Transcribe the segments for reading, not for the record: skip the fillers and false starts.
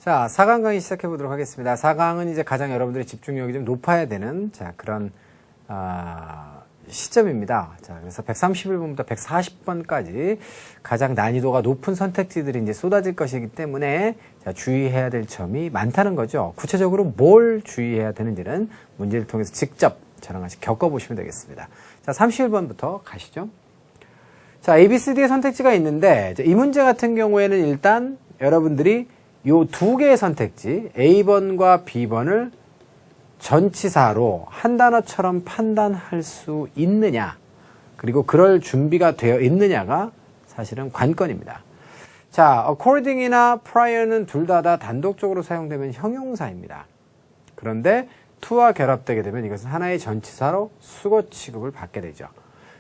자, 4강 강의 시작해 보도록 하겠습니다. 4강은 이제 가장 여러분들의 집중력이 좀 높아야 되는, 그런, 시점입니다. 자, 그래서 131번부터 140번까지 가장 난이도가 높은 선택지들이 이제 쏟아질 것이기 때문에, 주의해야 될 점이 많다는 거죠. 구체적으로 뭘 주의해야 되는지는 문제를 통해서 직접 저랑 같이 겪어보시면 되겠습니다. 자, 31번부터 가시죠. 자, A, B, C, D의 선택지가 있는데, 이 문제 같은 경우에는 일단 여러분들이 요 두 개의 선택지, A번과 B번을 전치사로 한 단어처럼 판단할 수 있느냐, 그리고 그럴 준비가 되어 있느냐가 사실은 관건입니다. 자, according이나 prior는 둘 다 단독적으로 사용되면 형용사입니다. 그런데 to와 결합되게 되면 이것은 하나의 전치사로 수거 취급을 받게 되죠.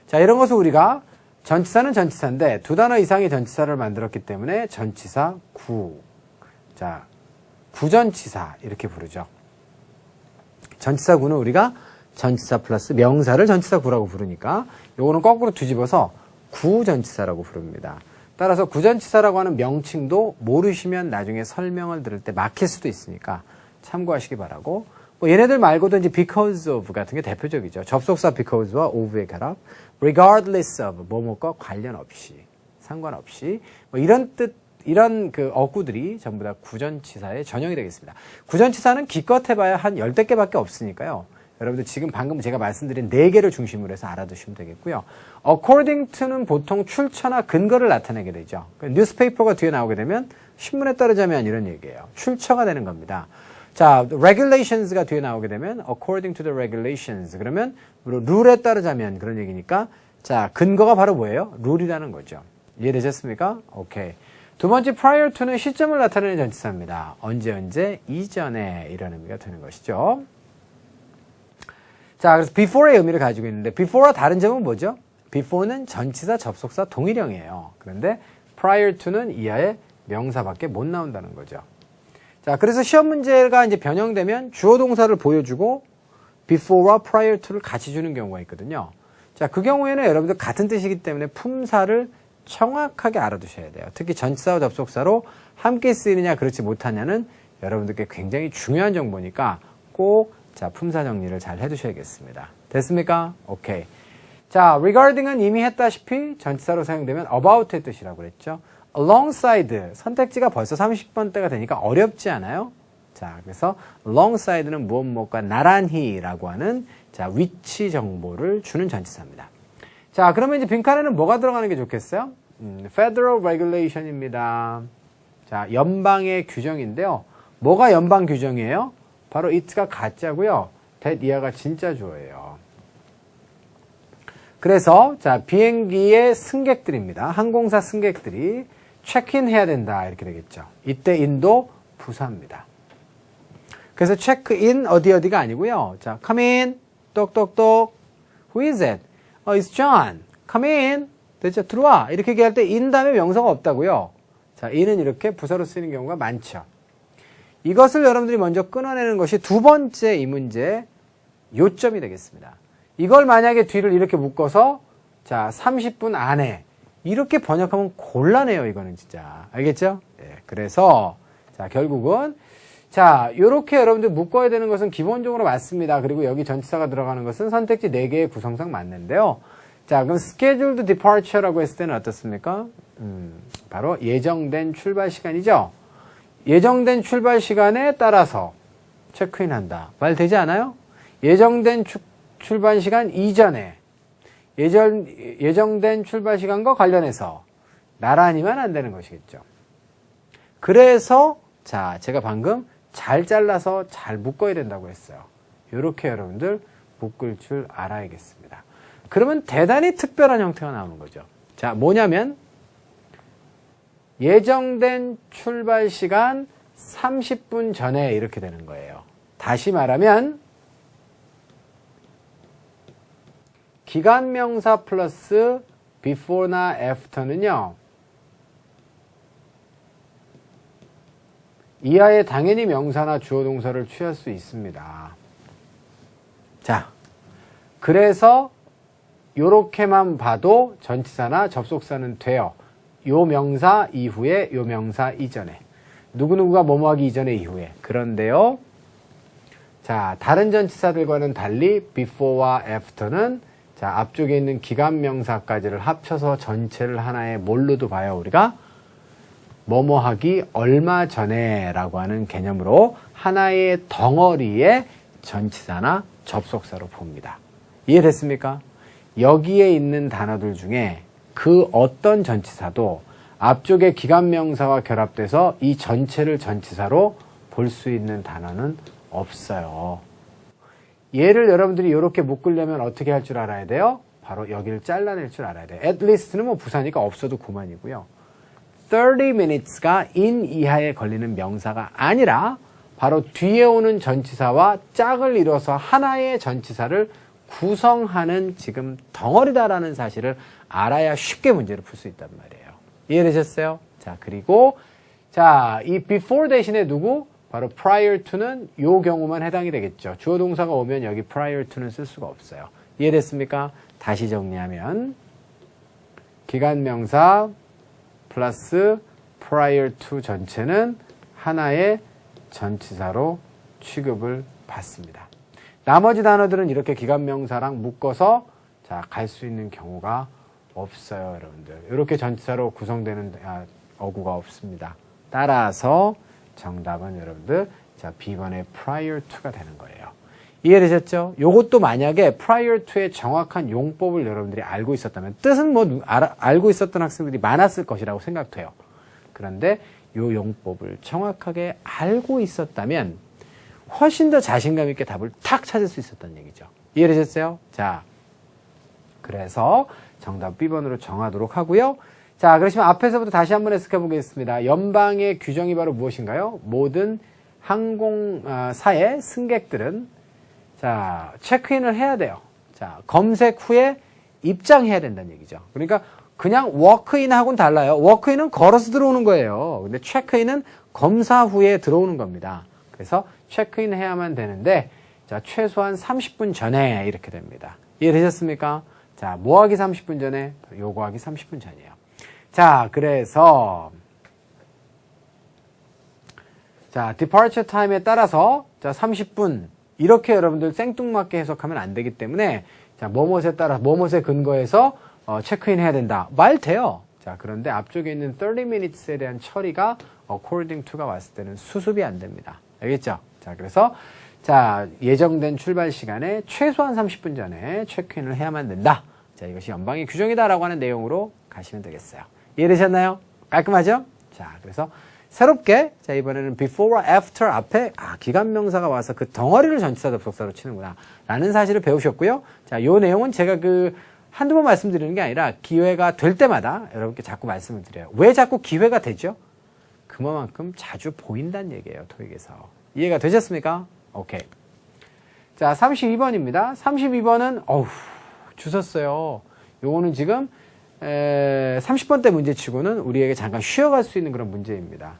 자, 이런 것을 우리가 전치사는 전치사인데 두 단어 이상의 전치사를 만들었기 때문에 전치사 구, 자, 구전치사 이렇게 부르죠. 전치사 구는 우리가 전치사 플러스 명사를 전치사 구라고 부르니까 요거는 거꾸로 뒤집어서 구전치사라고 부릅니다. 따라서 구전치사라고 하는 명칭도 모르시면 나중에 설명을 들을 때 막힐 수도 있으니까 참고하시기 바라고, 뭐 얘네들 말고도 이제 because of 같은 게 대표적이죠. 접속사 because와 of의 결합, regardless of 뭐뭐과 관련 없이, 상관없이, 뭐 이런 뜻, 이런 그 어구들이 전부 다 구전치사의 전형이 되겠습니다. 구전치사는 기껏 해봐야 한 10대 개밖에 없으니까요. 여러분들 지금 방금 제가 말씀드린 4개를 중심으로 해서 알아두시면 되겠고요. according to는 보통 출처나 근거를 나타내게 되죠. 뉴스페이퍼가 뒤에 나오게 되면 신문에 따르자면 이런 얘기예요. 출처가 되는 겁니다. 자, regulations가 뒤에 나오게 되면 according to the regulations, 그러면 룰에 따르자면 그런 얘기니까, 자, 근거가 바로 뭐예요? 룰이라는 거죠. 이해되셨습니까? 오케이. 두 번째 prior to는 시점을 나타내는 전치사입니다. 언제, 이전에 이런 의미가 되는 것이죠. 자, 그래서 before의 의미를 가지고 있는데 before와 다른 점은 뭐죠? before는 전치사, 접속사 동일형이에요. 그런데 prior to는 이하의 명사밖에 못 나온다는 거죠. 자, 그래서 시험 문제가 이제 변형되면 주어 동사를 보여주고 before와 prior to를 같이 주는 경우가 있거든요. 자, 그 경우에는 여러분들 같은 뜻이기 때문에 품사를 정확하게 알아두셔야 돼요. 특히 전치사와 접속사로 함께 쓰이느냐 그렇지 못하냐는 여러분들께 굉장히 중요한 정보니까 꼭, 자, 품사 정리를 잘 해두셔야겠습니다. 됐습니까? 오케이. 자, regarding은 이미 했다시피 전치사로 사용되면 about의 뜻이라고 그랬죠. alongside, 선택지가 벌써 30번대가 되니까 어렵지 않아요? 자, 그래서 alongside는 무엇과 나란히라고 하는, 자, 위치 정보를 주는 전치사입니다. 자, 그러면 이제 빈칸에는 뭐가 들어가는 게 좋겠어요? Federal Regulation입니다. 자, 연방의 규정인데요. 뭐가 연방 규정이에요? 바로 it가 가짜고요. that 이하가 진짜 주어예요. 그래서, 자, 비행기의 승객들입니다. 항공사 승객들이 체크인 해야 된다 이렇게 되겠죠. 이때 인도 부사입니다. 그래서 체크인 어디가 아니고요. 자, come in, 똑똑똑, who is it? It's John. Come in. 됐죠? 들어와. 이렇게 얘기할 때 in 다음에 명사가 없다고요. 자, in은 이렇게 부사로 쓰이는 경우가 많죠. 이것을 여러분들이 먼저 끊어내는 것이 두 번째 이 문제의 요점이 되겠습니다. 이걸 만약에 뒤를 이렇게 묶어서, 자, 30분 안에 이렇게 번역하면 곤란해요. 이거는 진짜. 알겠죠? 예, 그래서, 자, 결국은, 자, 요렇게 여러분들 묶어야 되는 것은 기본적으로 맞습니다. 그리고 여기 전치사가 들어가는 것은 선택지 4개의 구성상 맞는데요. 자, 그럼 scheduled departure라고 했을 때는 어떻습니까? 바로 예정된 출발 시간이죠. 예정된 출발 시간에 따라서 체크인한다. 말 되지 않아요? 예정된 출발 시간 이전에 예정된 출발 시간과 관련해서 나란히만 안 되는 것이겠죠. 그래서, 자, 제가 방금 잘 잘라서 잘 묶어야 된다고 했어요. 이렇게 여러분들 묶을 줄 알아야겠습니다. 그러면 대단히 특별한 형태가 나오는 거죠. 자, 뭐냐면 예정된 출발 시간 30분 전에 이렇게 되는 거예요. 다시 말하면 기간명사 플러스 before나 after는요, 이하에 당연히 명사나 주어 동사를 취할 수 있습니다. 자, 그래서 요렇게만 봐도 전치사나 접속사는 돼요. 요 명사 이후에 요 명사 이전에. 누구누구가 뭐뭐 하기 이전에 이후에. 그런데요. 자, 다른 전치사들과는 달리 before와 after는 자, 앞쪽에 있는 기관명사까지를 합쳐서 전체를 하나의 뭘로도 봐요. 우리가 뭐뭐 하기 얼마 전에 라고 하는 개념으로 하나의 덩어리의 전치사나 접속사로 봅니다. 이해됐습니까? 여기에 있는 단어들 중에 그 어떤 전치사도 앞쪽에 기관명사와 결합돼서 이 전체를 전치사로 볼 수 있는 단어는 없어요. 얘를 여러분들이 이렇게 묶으려면 어떻게 할 줄 알아야 돼요? 바로 여기를 잘라낼 줄 알아야 돼요. at least는 뭐 부사니까 없어도 그만이고요. 30 minutes가 in 이하에 걸리는 명사가 아니라 바로 뒤에 오는 전치사와 짝을 이뤄서 하나의 전치사를 구성하는 지금 덩어리다라는 사실을 알아야 쉽게 문제를 풀 수 있단 말이에요. 이해되셨어요? 자, 그리고 자, 이 before 대신에 누구? 바로 prior to는 요 경우만 해당이 되겠죠. 주어 동사가 오면 여기 prior to는 쓸 수가 없어요. 이해됐습니까? 다시 정리하면 기관명사 플러스 prior to 전체는 하나의 전치사로 취급을 받습니다. 나머지 단어들은 이렇게 기관명사랑 묶어서 자, 갈 수 있는 경우가 없어요, 여러분들. 이렇게 전치사로 구성되는 어구가 없습니다. 따라서 정답은 여러분들 자, B번의 prior to가 되는 거예요. 이해되셨죠? 요것도 만약에 prior to의 정확한 용법을 여러분들이 알고 있었다면 뜻은 뭐 알고 있었던 학생들이 많았을 것이라고 생각돼요. 그런데 요 용법을 정확하게 알고 있었다면 훨씬 더 자신감 있게 답을 탁 찾을 수 있었던 얘기죠. 이해되셨어요? 자, 그래서 정답 B번으로 정하도록 하고요. 자, 그러시면 앞에서부터 다시 한번 해석해 보겠습니다. 연방의 규정이 바로 무엇인가요? 모든 항공사의 승객들은 자, 체크인을 해야 돼요. 자, 검색 후에 입장해야 된다는 얘기죠. 그러니까 그냥 워크인하고는 달라요. 워크인은 걸어서 들어오는 거예요. 근데 체크인은 검사 후에 들어오는 겁니다. 그래서 체크인 해야만 되는데 자, 최소한 30분 전에 이렇게 됩니다. 이해되셨습니까? 자, 뭐 하기 30분 전에? 요거 하기 30분 전이에요. 자, 그래서 자, departure time에 따라서 자, 30분 이렇게 여러분들 생뚱맞게 해석하면 안 되기 때문에 자, 뭐뭇에 따라 뭐뭇에 근거해서 체크인 해야 된다. 말 돼요. 자, 그런데 앞쪽에 있는 30 minutes에 대한 처리가 according to가 왔을 때는 수습이 안 됩니다. 알겠죠? 자, 그래서 자, 예정된 출발 시간에 최소한 30분 전에 체크인을 해야만 된다. 자, 이것이 연방의 규정이다라고 하는 내용으로 가시면 되겠어요. 이해되셨나요? 깔끔하죠? 자, 그래서 새롭게 자, 이번에는 before와 after 앞에 기관명사가 와서 그 덩어리를 전치사 접속사로 치는구나 라는 사실을 배우셨고요. 자, 요 내용은 제가 한두 번 말씀드리는 게 아니라 기회가 될 때마다 여러분께 자꾸 말씀을 드려요. 왜 자꾸 기회가 되죠? 그만큼 자주 보인다는 얘기예요. 토익에서. 이해가 되셨습니까? 오케이. 자, 32번입니다. 32번은 주셨어요. 요거는 지금 30번대 문제치고는 우리에게 잠깐 쉬어갈 수 있는 그런 문제입니다.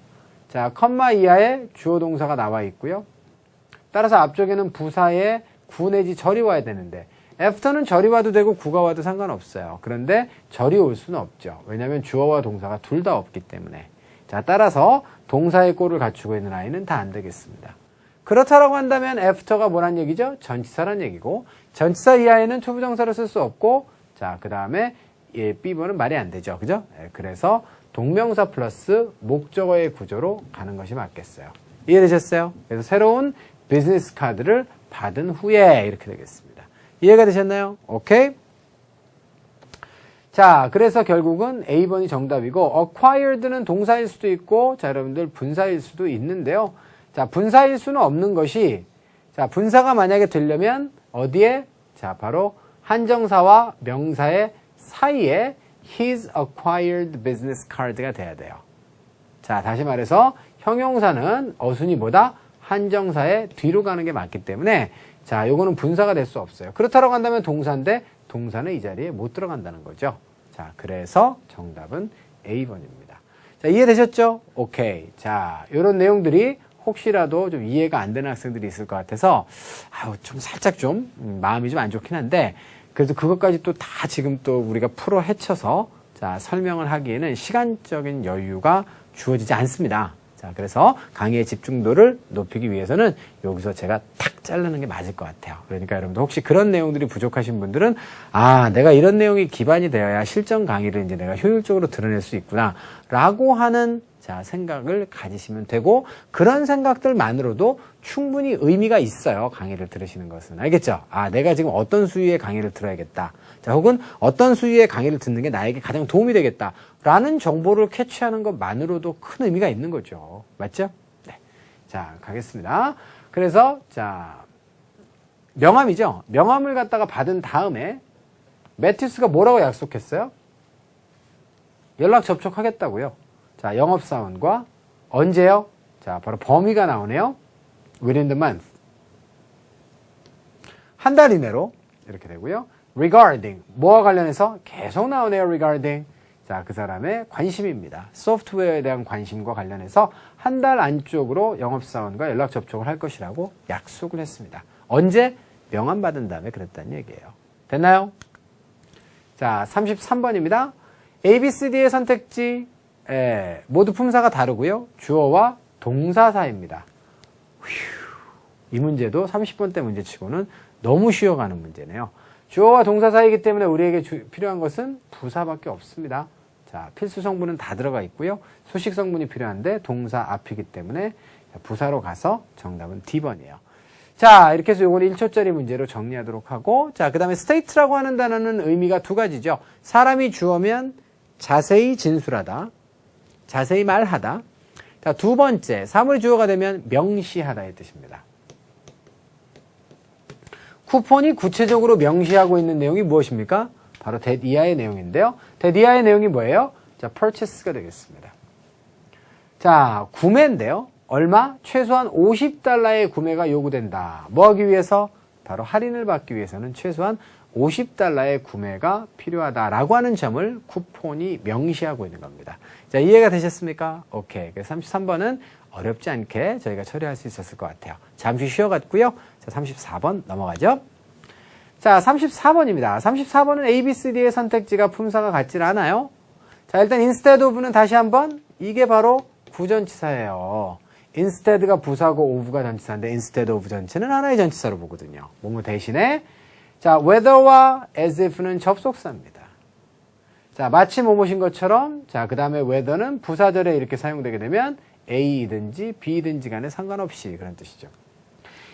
자, 컴마 이하에 주어 동사가 나와 있고요. 따라서 앞쪽에는 부사에 구 내지 절이 와야 되는데 after는 절이 와도 되고 구가 와도 상관없어요. 그런데 절이 올 수는 없죠. 왜냐하면 주어와 동사가 둘 다 없기 때문에. 자, 따라서 동사의 꼴을 갖추고 있는 아이는 다 안 되겠습니다. 그렇다라고 한다면 after가 뭐란 얘기죠? 전치사란 얘기고 전치사 이하에는 투부정사를 쓸 수 없고 자, 그 다음에 B번은 말이 안 되죠. 그죠? 그래서 동명사 플러스 목적어의 구조로 가는 것이 맞겠어요. 이해되셨어요? 그래서 새로운 비즈니스 카드를 받은 후에 이렇게 되겠습니다. 이해가 되셨나요? 오케이? 자, 그래서 결국은 A번이 정답이고 acquired는 동사일 수도 있고 자, 여러분들 분사일 수도 있는데요. 자, 분사일 수는 없는 것이 자, 분사가 만약에 되려면 어디에? 자, 바로 한정사와 명사의 사이에 his acquired business card가 돼야 돼요. 자, 다시 말해서 형용사는 어순이 뭐다? 한정사의 뒤로 가는 게 맞기 때문에 자, 요거는 분사가 될 수 없어요. 그렇다고 한다면 동사인데 동사는 이 자리에 못 들어간다는 거죠. 자, 그래서 정답은 A번입니다. 자, 이해되셨죠? 오케이. 자, 요런 내용들이 혹시라도 좀 이해가 안 되는 학생들이 있을 것 같아서 좀 살짝 좀 마음이 좀 안 좋긴 한데 그래도 그것까지 또 다 지금 또 우리가 풀어 헤쳐서 자, 설명을 하기에는 시간적인 여유가 주어지지 않습니다. 자, 자, 그래서 강의의 집중도를 높이기 위해서는 여기서 제가 탁 자르는 게 맞을 것 같아요. 그러니까 여러분들 혹시 그런 내용들이 부족하신 분들은 아, 내가 이런 내용이 기반이 되어야 실전 강의를 이제 내가 효율적으로 드러낼 수 있구나 라고 하는 자, 생각을 가지시면 되고 그런 생각들만으로도 충분히 의미가 있어요. 강의를 들으시는 것은. 알겠죠? 아, 내가 지금 어떤 수위의 강의를 들어야겠다. 자, 혹은 어떤 수위의 강의를 듣는 게 나에게 가장 도움이 되겠다. 라는 정보를 캐치하는 것만으로도 큰 의미가 있는 거죠. 맞죠? 네. 자, 가겠습니다. 그래서, 자, 명함이죠? 명함을 갖다가 받은 다음에 매튜스가 뭐라고 약속했어요? 연락 접촉하겠다고요. 자, 영업사원과 언제요? 자, 바로 범위가 나오네요. Within the month. 한 달 이내로 이렇게 되고요. Regarding. 뭐와 관련해서? 계속 나오네요. Regarding. 자, 그 사람의 관심입니다. 소프트웨어에 대한 관심과 관련해서 한 달 안쪽으로 영업사원과 연락 접촉을 할 것이라고 약속을 했습니다. 언제? 명함 받은 다음에 그랬다는 얘기예요. 됐나요? 자, 33번입니다. A, B, C, D의 선택지 모두 품사가 다르고요. 주어와 동사 사이입니다. 이 문제도 30번 때 문제치고는 너무 쉬어가는 문제네요. 주어와 동사 사이이기 때문에 우리에게 필요한 것은 부사밖에 없습니다. 자, 필수 성분은 다 들어가 있고요. 수식 성분이 필요한데 동사 앞이기 때문에 부사로 가서 정답은 D번이에요. 자, 이렇게 해서 요거는 1초짜리 문제로 정리하도록 하고, 자, 그 다음에 state라고 하는 단어는 의미가 두 가지죠. 사람이 주어면 자세히 진술하다, 자세히 말하다. 자, 두 번째, 사물이 주어가 되면 명시하다의 뜻입니다. 쿠폰이 구체적으로 명시하고 있는 내용이 무엇입니까? 바로 that 이하의 내용인데요. that 이하의 내용이 뭐예요? 자, purchase가 되겠습니다. 자, 구매인데요. 얼마? 최소한 $50의 구매가 요구된다. 뭐 하기 위해서? 바로 할인을 받기 위해서는 최소한 $50의 구매가 필요하다라고 하는 점을 쿠폰이 명시하고 있는 겁니다. 자, 이해가 되셨습니까? 오케이. 그래서 33번은 어렵지 않게 저희가 처리할 수 있었을 것 같아요. 잠시 쉬어갔고요. 자, 34번 넘어가죠. 자, 34번입니다. 34번은 A, B, C, D의 선택지가 품사가 같질 않아요. 자, 일단 instead of는 다시 한번 이게 바로 구전치사예요. instead가 부사고 of가 전치사인데 instead of 전체는 하나의 전치사로 보거든요. 뭐뭐 대신에 자, whether와 as if는 접속사입니다. 자, 마치 뭐뭐신 것처럼 자, 그 다음에 whether는 부사절에 이렇게 사용되게 되면 A이든지 B이든지 간에 상관없이 그런 뜻이죠.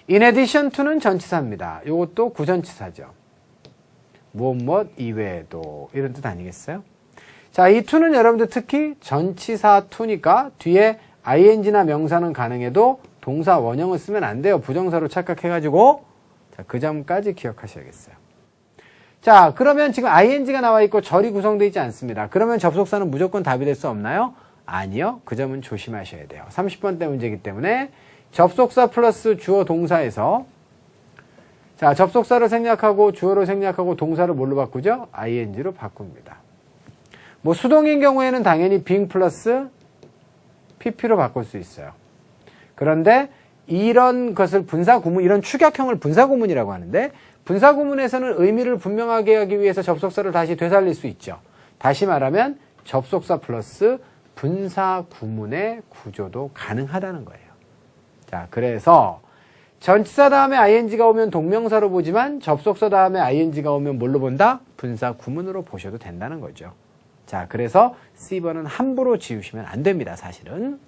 in addition to는 전치사입니다. 이것도 구전치사죠. 무엇 이외에도 이런 뜻 아니겠어요? 자, 이 to는 여러분들 특히 전치사 to니까 뒤에 ing나 명사는 가능해도 동사 원형을 쓰면 안 돼요. 부정사로 착각해가지고 자, 그 점까지 기억하셔야겠어요. 자, 그러면 지금 ing가 나와 있고 절이 구성되어 있지 않습니다. 그러면 접속사는 무조건 답이 될 수 없나요? 아니요. 그 점은 조심하셔야 돼요. 30번대 문제이기 때문에 접속사 플러스 주어 동사에서 자, 접속사를 생략하고 주어로 생략하고 동사를 뭘로 바꾸죠? ing로 바꿉니다. 뭐 수동인 경우에는 당연히 being 플러스 pp로 바꿀 수 있어요. 그런데 이런 것을 분사구문, 이런 축약형을 분사구문이라고 하는데 분사구문에서는 의미를 분명하게 하기 위해서 접속사를 다시 되살릴 수 있죠. 다시 말하면 접속사 플러스 분사구문의 구조도 가능하다는 거예요. 자, 그래서 전치사 다음에 ing가 오면 동명사로 보지만 접속사 다음에 ing가 오면 뭘로 본다? 분사구문으로 보셔도 된다는 거죠. 자, 그래서 C번은 함부로 지우시면 안 됩니다, 사실은.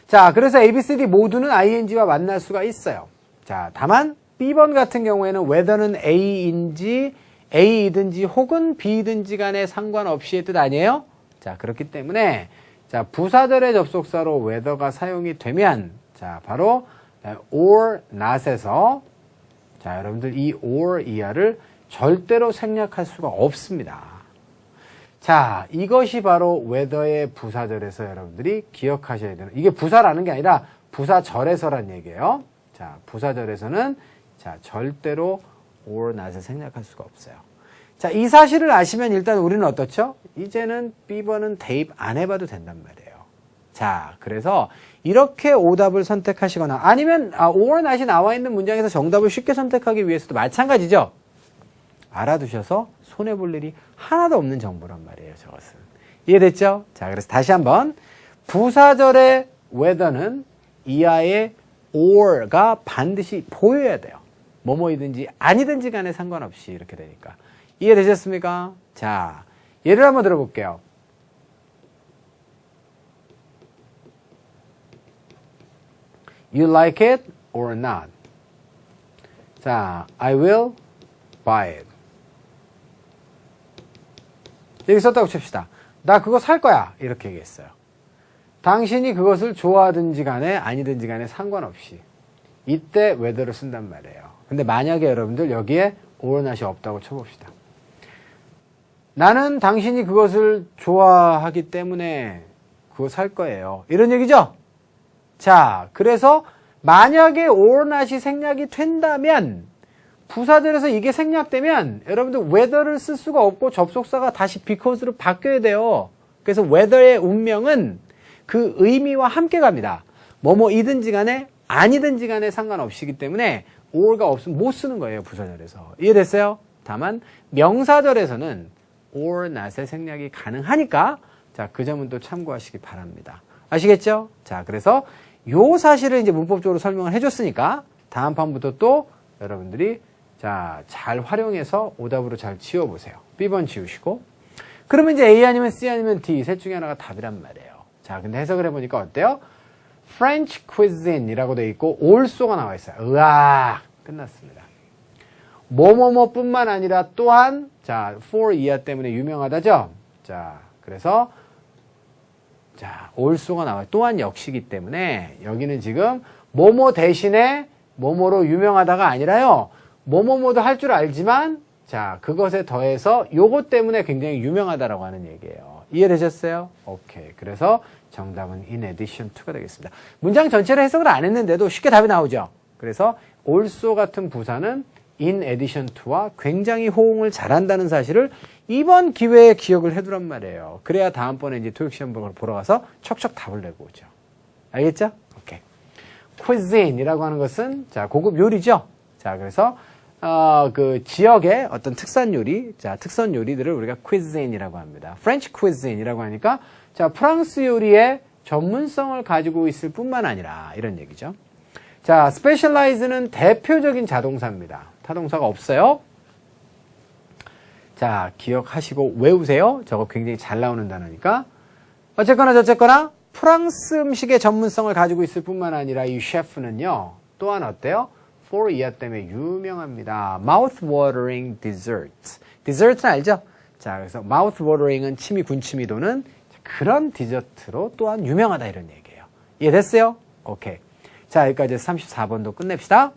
자, 그래서 A, B, C, D 모두는 ing와 만날 수가 있어요. 자, 다만 B번 같은 경우에는 whether는 A이든지 혹은 B이든지 간에 상관없이의 뜻 아니에요? 자, 그렇기 때문에 자, 부사절의 접속사로 whether가 사용이 되면 자, 바로 or not에서 자, 여러분들 이 or 이하를 절대로 생략할 수가 없습니다. 자, 이것이 바로 whether의 부사절에서 여러분들이 기억하셔야 되는, 이게 부사라는 게 아니라 부사절에서란 얘기예요. 자, 부사절에서는 자, 절대로 or not을 생략할 수가 없어요. 자, 이 사실을 아시면 일단 우리는 어떻죠? 이제는 B번은 대입 안 해봐도 된단 말이에요. 자, 그래서 이렇게 오답을 선택하시거나 아니면 or not이 나와 있는 문장에서 정답을 쉽게 선택하기 위해서도 마찬가지죠. 알아두셔서 손해볼 일이 하나도 없는 정보란 말이에요, 저것은. 이해됐죠? 자, 그래서 다시 한번 부사절의 whether는 이하의 or가 반드시 보여야 돼요. 뭐뭐이든지 아니든지 간에 상관없이 이렇게 되니까. 이해되셨습니까? 자, 예를 한번 들어볼게요. You like it or not? 자, I will buy it. 여기 썼다고 칩시다. 나 그거 살 거야. 이렇게 얘기했어요. 당신이 그것을 좋아하든지 간에 아니든지 간에 상관없이 이때 whether를 쓴단 말이에요. 근데 만약에 여러분들 여기에 or not이 없다고 쳐봅시다. 나는 당신이 그것을 좋아하기 때문에 그거 살 거예요. 이런 얘기죠? 자, 그래서 만약에 or not이 생략이 된다면 부사절에서 이게 생략되면 여러분들 whether를 쓸 수가 없고 접속사가 다시 because로 바뀌어야 돼요. 그래서 whether의 운명은 그 의미와 함께 갑니다. 뭐뭐이든지 간에 아니든지 간에 상관없이기 때문에 or가 없으면 못 쓰는 거예요. 부사절에서. 이해됐어요? 다만 명사절에서는 or not의 생략이 가능하니까 자, 그 점은 또 참고하시기 바랍니다. 아시겠죠? 자, 그래서 요 사실을 이제 문법적으로 설명을 해줬으니까 다음 판부터 또 여러분들이 자, 잘 활용해서 오답으로 잘 지워보세요. B번 지우시고. 그러면 이제 A 아니면 C 아니면 D 셋 중에 하나가 답이란 말이에요. 자, 근데 해석을 해보니까 어때요? French cuisine 이라고 되어 있고 also가 나와 있어요. 으아! 끝났습니다. 뭐뭐뭐뿐만 아니라 또한 자, for 이하 때문에 유명하다죠? 자, 그래서 자, also가 나와요. 또한 역시기 때문에 여기는 지금 뭐뭐 대신에 뭐뭐로 유명하다가 아니라요. 뭐뭐뭐도 할 줄 알지만 자, 그것에 더해서 요것 때문에 굉장히 유명하다라고 하는 얘기예요. 이해되셨어요? 오케이. 그래서 정답은 in addition to가 되겠습니다. 문장 전체를 해석을 안 했는데도 쉽게 답이 나오죠. 그래서 also 같은 부사는 in addition to와 굉장히 호응을 잘한다는 사실을 이번 기회에 기억을 해두란 말이에요. 그래야 다음번에 이제 토익 시험 보러 가서 척척 답을 내고 오죠. 알겠죠? 오케이. cuisine이라고 하는 것은 자, 고급 요리죠. 자, 그래서 그 지역의 어떤 특산 요리, 자, 특선 요리들을 우리가 cuisine이라고 합니다. French cuisine이라고 하니까 자, 프랑스 요리의 전문성을 가지고 있을 뿐만 아니라 이런 얘기죠. 자, specialize는 대표적인 자동사입니다. 타동사가 없어요. 자, 기억하시고 외우세요. 저거 굉장히 잘 나오는 단어니까. 어쨌거나 저쨌거나 프랑스 음식의 전문성을 가지고 있을 뿐만 아니라 이 셰프는요. 또한 어때요? for 이하 때문에 유명합니다. mouth-watering dessert. dessert는 알죠? 자, 그래서 mouth-watering은 침이 군침이 도는 그런 디저트로 또한 유명하다 이런 얘기예요. 이해됐어요? 오케이. 자, 여기까지 34번도 끝냅시다.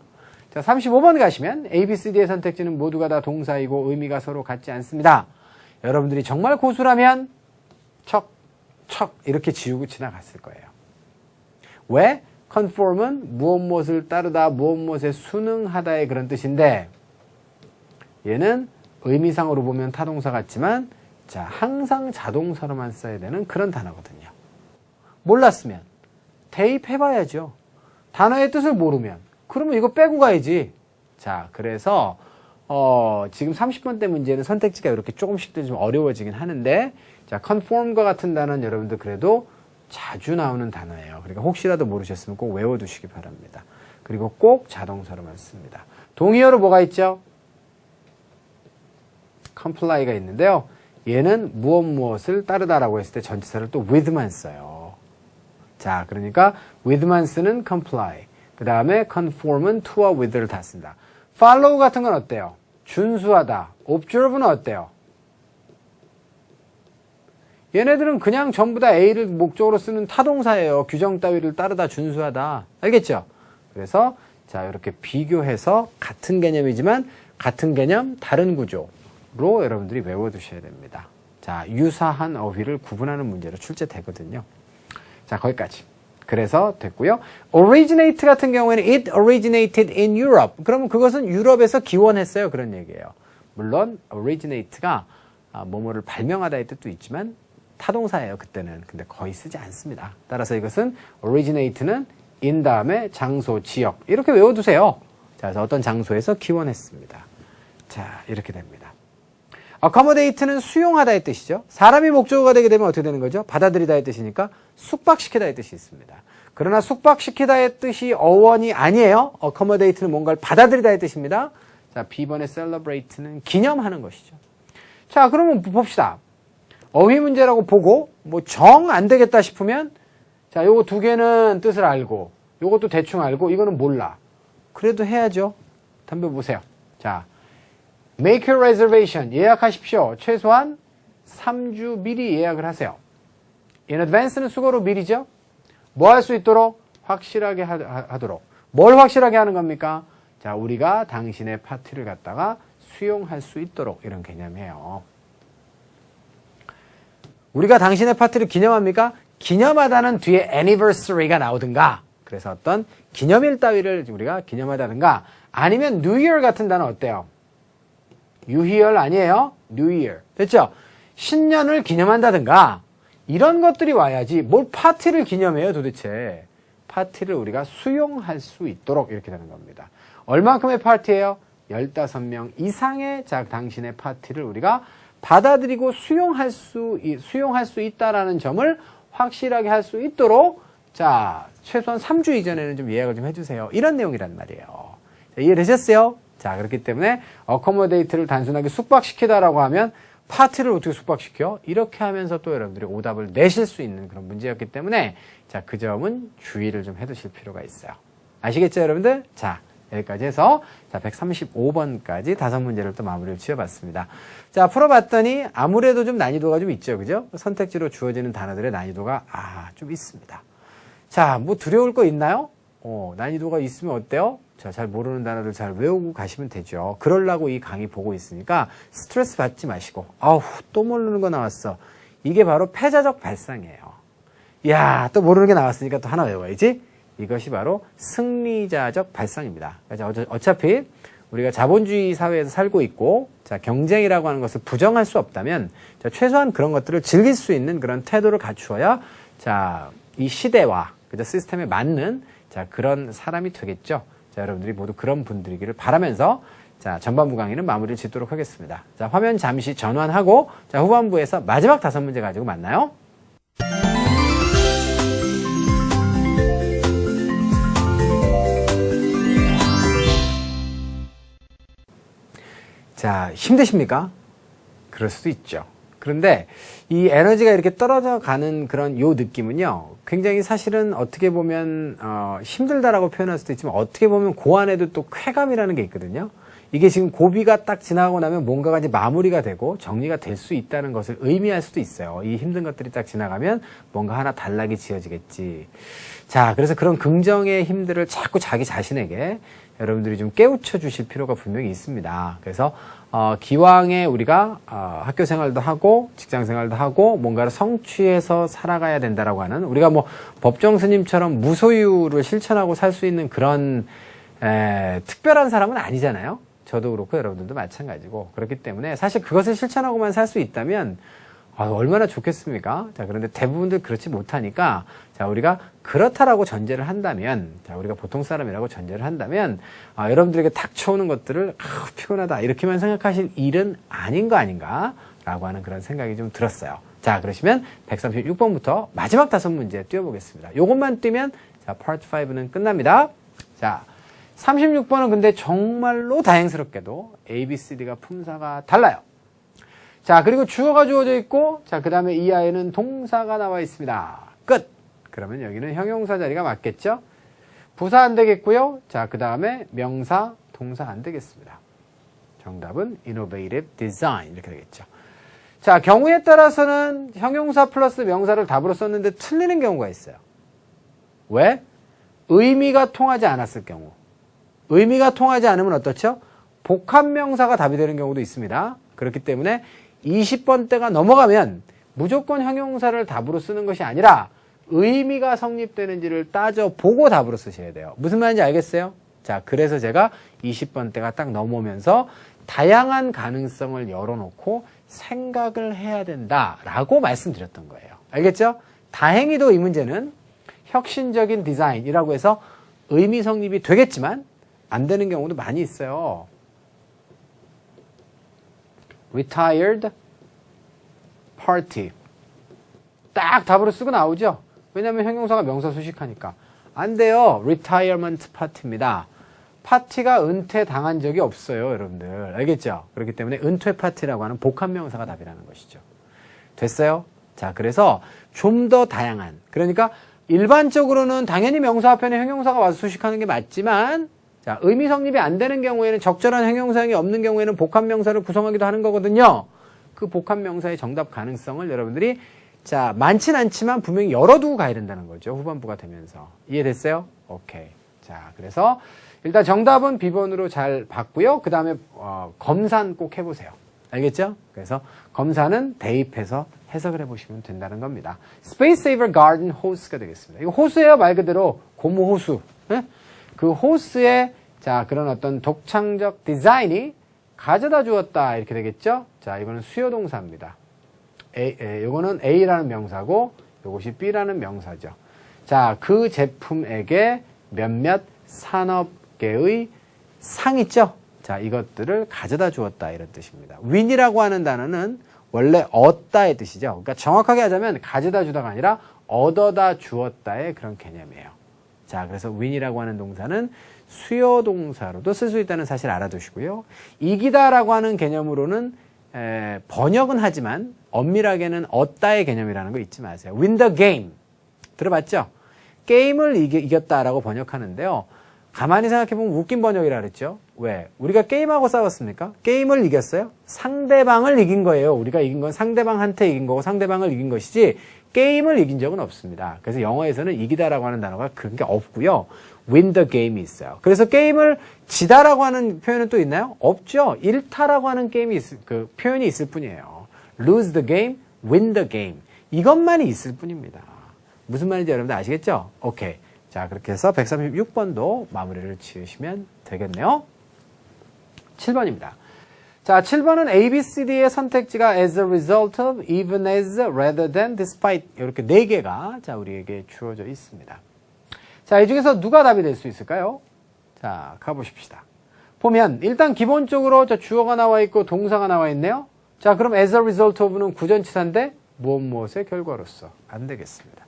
자, 35번 가시면 A, B, C, D의 선택지는 모두가 다 동사이고 의미가 서로 같지 않습니다. 여러분들이 정말 고수라면 척 이렇게 지우고 지나갔을 거예요. 왜? conform은 무엇무엇을 따르다, 무엇무엇에 순응하다의 그런 뜻인데 얘는 의미상으로 보면 타동사 같지만 자, 항상 자동사로만 써야 되는 그런 단어거든요. 몰랐으면 대입해봐야죠. 단어의 뜻을 모르면 그러면 이거 빼고 가야지. 자, 그래서 지금 30번대 문제는 선택지가 이렇게 조금씩 좀 어려워지긴 하는데 자, conform과 같은 단어는 여러분들 그래도 자주 나오는 단어예요. 그러니까 혹시라도 모르셨으면 꼭 외워두시기 바랍니다. 그리고 꼭 자동사로만 씁니다. 동의어로 뭐가 있죠? comply가 있는데요. 얘는 무엇을 따르다라고 했을 때 전치사를 또 with만 써요. 자, 그러니까 with만 쓰는 comply. 그 다음에 conform은 to와 with를 다 쓴다. follow 같은 건 어때요? 준수하다. observe는 어때요? 얘네들은 그냥 전부 다 A를 목적으로 쓰는 타동사예요. 규정 따위를 따르다 준수하다. 알겠죠? 그래서 자, 이렇게 비교해서 같은 개념이지만 같은 개념 다른 구조로 여러분들이 외워두셔야 됩니다. 자, 유사한 어휘를 구분하는 문제로 출제되거든요. 자, 거기까지. 그래서 됐고요. originate 같은 경우에는 it originated in Europe. 그러면 그것은 유럽에서 기원했어요. 그런 얘기예요. 물론 originate가 뭐뭐를 발명하다의 뜻도 있지만 타동사예요. 그때는. 근데 거의 쓰지 않습니다. 따라서 이것은 originate는 in 다음에 장소, 지역 이렇게 외워두세요. 자, 그래서 어떤 장소에서 기원했습니다. 자, 이렇게 됩니다. accommodate는 수용하다의 뜻이죠. 사람이 목적어가 되게 되면 어떻게 되는 거죠? 받아들이다의 뜻이니까 숙박시키다의 뜻이 있습니다. 그러나 숙박시키다의 뜻이 어원이 아니에요. accommodate는 뭔가를 받아들이다의 뜻입니다. 자, B번의 celebrate는 기념하는 것이죠. 자, 그러면 봅시다. 어휘 문제라고 보고 뭐 정 안 되겠다 싶으면 자, 요거 두 개는 뜻을 알고 요것도 대충 알고 이거는 몰라. 그래도 해야죠. 담배 보세요. 자, make a reservation. 예약하십시오. 최소한 3주 미리 예약을 하세요. in advance는 수거로 미리죠. 뭐 할 수 있도록? 확실하게 하도록. 뭘 확실하게 하는 겁니까? 자, 우리가 당신의 파티를 갖다가 수용할 수 있도록 이런 개념이에요. 우리가 당신의 파티를 기념합니까? 기념하다는 뒤에 anniversary가 나오든가 그래서 어떤 기념일 따위를 우리가 기념하다든가 아니면 New Year 같은 단어 어때요? 유희열 아니에요? New Year. 됐죠? 신년을 기념한다든가 이런 것들이 와야지 뭘 파티를 기념해요 도대체. 파티를 우리가 수용할 수 있도록 이렇게 되는 겁니다. 얼만큼의 파티예요? 15명 이상의 자 당신의 파티를 우리가 받아들이고 수용할 수 있다라는 점을 확실하게 할 수 있도록 자 최소한 3주 이전에는 좀 예약을 좀 해주세요. 이런 내용이란 말이에요. 자, 이해되셨어요? 자 그렇기 때문에 accommodate를 단순하게 숙박시키다라고 하면 파티를 어떻게 숙박시켜? 이렇게 하면서 또 여러분들이 오답을 내실 수 있는 그런 문제였기 때문에 자, 그 점은 주의를 좀 해두실 필요가 있어요. 아시겠죠, 여러분들? 자, 여기까지 해서 자, 135번까지 5문제를 또 마무리를 지어봤습니다. 자, 풀어봤더니 아무래도 좀 난이도가 좀 있죠, 그죠? 선택지로 주어지는 단어들의 난이도가 좀 있습니다. 자, 뭐 두려울 거 있나요? 난이도가 있으면 어때요? 자, 잘 모르는 단어들 잘 외우고 가시면 되죠. 그러려고 이 강의 보고 있으니까 스트레스 받지 마시고 아우 또 모르는 거 나왔어. 이게 바로 패자적 발상이에요. 야, 또 모르는 게 나왔으니까 또 하나 외워야지. 이것이 바로 승리자적 발상입니다. 어차피 우리가 자본주의 사회에서 살고 있고 자, 경쟁이라고 하는 것을 부정할 수 없다면 자, 최소한 그런 것들을 즐길 수 있는 그런 태도를 갖추어야 자, 이 시대와 그죠? 시스템에 맞는 자, 그런 사람이 되겠죠. 자, 여러분들이 모두 그런 분들이기를 바라면서 자, 전반부 강의는 마무리를 짓도록 하겠습니다. 자, 화면 잠시 전환하고 자, 후반부에서 마지막 5문제 가지고 만나요. 자, 힘드십니까? 그럴 수도 있죠. 그런데 이 에너지가 이렇게 떨어져 가는 그런 요 느낌은요, 굉장히 사실은 어떻게 보면, 힘들다라고 표현할 수도 있지만 어떻게 보면 그 안에도 또 쾌감이라는 게 있거든요. 이게 지금 고비가 딱 지나가고 나면 뭔가가 이제 마무리가 되고 정리가 될 수 있다는 것을 의미할 수도 있어요. 이 힘든 것들이 딱 지나가면 뭔가 하나 단락이 지어지겠지. 자, 그래서 그런 긍정의 힘들을 자꾸 자기 자신에게 여러분들이 좀 깨우쳐 주실 필요가 분명히 있습니다. 그래서 기왕에 우리가 학교 생활도 하고 직장 생활도 하고 뭔가를 성취해서 살아가야 된다라고 하는 우리가 뭐 법정 스님처럼 무소유를 실천하고 살 수 있는 그런 특별한 사람은 아니잖아요. 저도 그렇고 여러분들도 마찬가지고 그렇기 때문에 사실 그것을 실천하고만 살 수 있다면 얼마나 좋겠습니까? 자, 그런데 대부분들 그렇지 못하니까, 자, 우리가 그렇다라고 전제를 한다면, 자, 우리가 보통 사람이라고 전제를 한다면, 여러분들에게 닥쳐오는 것들을, 피곤하다, 이렇게만 생각하실 일은 아닌 거 아닌가라고 하는 그런 생각이 좀 들었어요. 자, 그러시면 136번부터 마지막 5문제 띄워보겠습니다. 요것만 띄면, 자, 파트 5는 끝납니다. 자, 36번은 근데 정말로 다행스럽게도 A, B, C, D가 품사가 달라요. 자, 그리고 주어가 주어져 있고, 자, 그 다음에 이 아이는 동사가 나와 있습니다. 끝! 그러면 여기는 형용사 자리가 맞겠죠? 부사 안 되겠고요. 자, 그 다음에 명사, 동사 안 되겠습니다. 정답은 innovative design 이렇게 되겠죠. 자, 경우에 따라서는 형용사 플러스 명사를 답으로 썼는데 틀리는 경우가 있어요. 왜? 의미가 통하지 않았을 경우. 의미가 통하지 않으면 어떻죠? 복합명사가 답이 되는 경우도 있습니다. 그렇기 때문에 20번대가 넘어가면 무조건 형용사를 답으로 쓰는 것이 아니라 의미가 성립되는지를 따져보고 답으로 쓰셔야 돼요. 무슨 말인지 알겠어요? 자, 그래서 제가 20번대가 딱 넘어오면서 다양한 가능성을 열어놓고 생각을 해야 된다라고 말씀드렸던 거예요. 알겠죠? 다행히도 이 문제는 혁신적인 디자인이라고 해서 의미 성립이 되겠지만 안 되는 경우도 많이 있어요. retired party 딱 답으로 쓰고 나오죠. 왜냐면 형용사가 명사 수식하니까. 안 돼요. retirement party입니다. 파티가 은퇴당한 적이 없어요, 여러분들. 알겠죠? 그렇기 때문에 은퇴 파티라고 하는 복합명사가 답이라는 것이죠. 됐어요? 자, 그래서 좀 더 다양한. 그러니까 일반적으로는 당연히 명사 앞에는 형용사가 와서 수식하는 게 맞지만, 자, 의미 성립이 안 되는 경우에는 적절한 형용사형이 없는 경우에는 복합명사를 구성하기도 하는 거거든요. 그 복합명사의 정답 가능성을 여러분들이 자, 많진 않지만 분명히 열어두고 가야 된다는 거죠. 후반부가 되면서. 이해됐어요? 오케이. 자, 그래서 일단 정답은 B번으로 잘 봤고요. 그 다음에 검사는 꼭 해보세요. 알겠죠? 그래서 검사는 대입해서 해석을 해보시면 된다는 겁니다. Space Saver Garden Hose가 되겠습니다. 이거 호수예요, 말 그대로. 고무 호수. 네? 그 호스의 자 그런 어떤 독창적 디자인이 가져다 주었다 이렇게 되겠죠. 자 이거는 수요동사입니다. 요거는 A라는 명사고 요것이 B라는 명사죠. 자 그 제품에게 몇몇 산업계의 상 있죠. 자 이것들을 가져다 주었다 이런 뜻입니다. win이라고 하는 단어는 원래 얻다의 뜻이죠. 그러니까 정확하게 하자면 가져다 주다가 아니라 얻어다 주었다의 그런 개념이에요. 자, 그래서 win이라고 하는 동사는 수요 동사로도 쓸 수 있다는 사실 알아두시고요. 이기다라고 하는 개념으로는 번역은 하지만 엄밀하게는 얻다의 개념이라는 거 잊지 마세요. win the game. 들어봤죠? 게임을 이겼다라고 번역하는데요. 가만히 생각해보면 웃긴 번역이라 그랬죠. 왜? 우리가 게임하고 싸웠습니까? 게임을 이겼어요? 상대방을 이긴 거예요. 우리가 이긴 건 상대방한테 이긴 거고 상대방을 이긴 것이지 게임을 이긴 적은 없습니다. 그래서 영어에서는 이기다라고 하는 단어가 그런 게 없고요. win the game이 있어요. 그래서 게임을 지다라고 하는 표현은 또 있나요? 없죠. 잃다라고 하는 그 표현이 있을 뿐이에요. lose the game, win the game. 이것만이 있을 뿐입니다. 무슨 말인지 여러분들 아시겠죠? 오케이. 자, 그렇게 해서 136번도 마무리를 지으시면 되겠네요. 7번입니다. 자, 7번은 A, B, C, D의 선택지가 as a result of, even as, rather than, despite 이렇게 4개가 자 우리에게 주어져 있습니다. 자, 이 중에서 누가 답이 될 수 있을까요? 자, 가보십시다. 보면 일단 기본적으로 저 주어가 나와 있고 동사가 나와 있네요. 자, 그럼 as a result of는 구전치사인데 무엇의 결과로서 안 되겠습니다.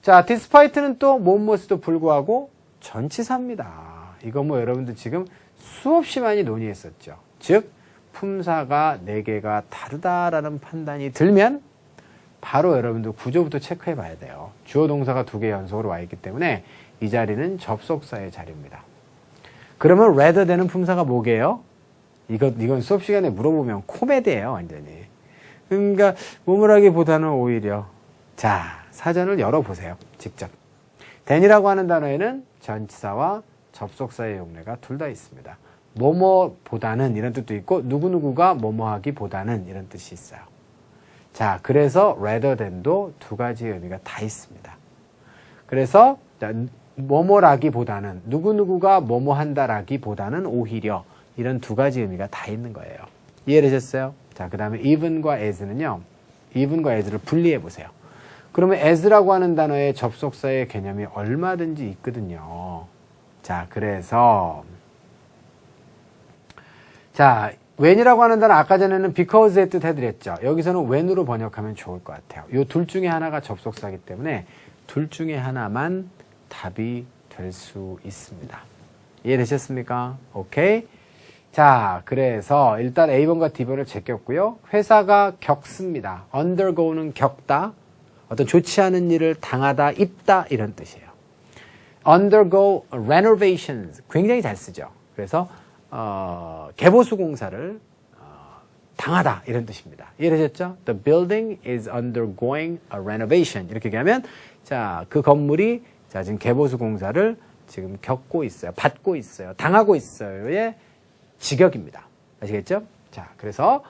자, despite는 또 무엇에도 불구하고 전치사입니다. 이거 뭐 여러분들 지금 수없이 많이 논의했었죠. 즉 품사가 4개가 다르다라는 판단이 들면 바로 여러분들 구조부터 체크해 봐야 돼요. 주어 동사가 2개 연속으로 와 있기 때문에 이 자리는 접속사의 자리입니다. 그러면 rather than은 품사가 뭐게요? 이건 수업 시간에 물어보면 코미디예요, 완전히. 그러니까 뭐뭐라기보다는 오히려 자 사전을 열어보세요. 직접. than이라고 하는 단어에는 전치사와 접속사의 용례가 둘 다 있습니다. 뭐뭐보다는 이런 뜻도 있고 누구누구가 뭐뭐하기보다는 이런 뜻이 있어요. 자, 그래서 rather than도 2가지 의미가 다 있습니다. 그래서 뭐뭐라기보다는 누구누구가 뭐뭐한다라기보다는 오히려 이런 2가지 의미가 다 있는 거예요. 이해되셨어요? 자, 그 다음에 even과 as는요. even과 as를 분리해 보세요. 그러면 as라고 하는 단어의 접속사의 개념이 얼마든지 있거든요. 자, 그래서 자, when이라고 하는 단어 아까 전에는 because의 뜻 해드렸죠. 여기서는 when으로 번역하면 좋을 것 같아요. 이 둘 중에 하나가 접속사이기 때문에 둘 중에 하나만 답이 될 수 있습니다. 이해되셨습니까? 오케이. 자, 그래서 일단 A번과 D번을 제꼈고요. 회사가 겪습니다. undergo는 겪다. 어떤 좋지 않은 일을 당하다, 입다 이런 뜻이에요. undergo renovations 굉장히 잘 쓰죠. 그래서 개보수 공사를 당하다 이런 뜻입니다. 이해되셨죠? The building is undergoing a renovation. 이렇게 얘기하면 자, 그 건물이 자, 지금 개보수 공사를 지금 겪고 있어요. 받고 있어요. 당하고 있어요의 직역입니다. 아시겠죠? 자, 그래서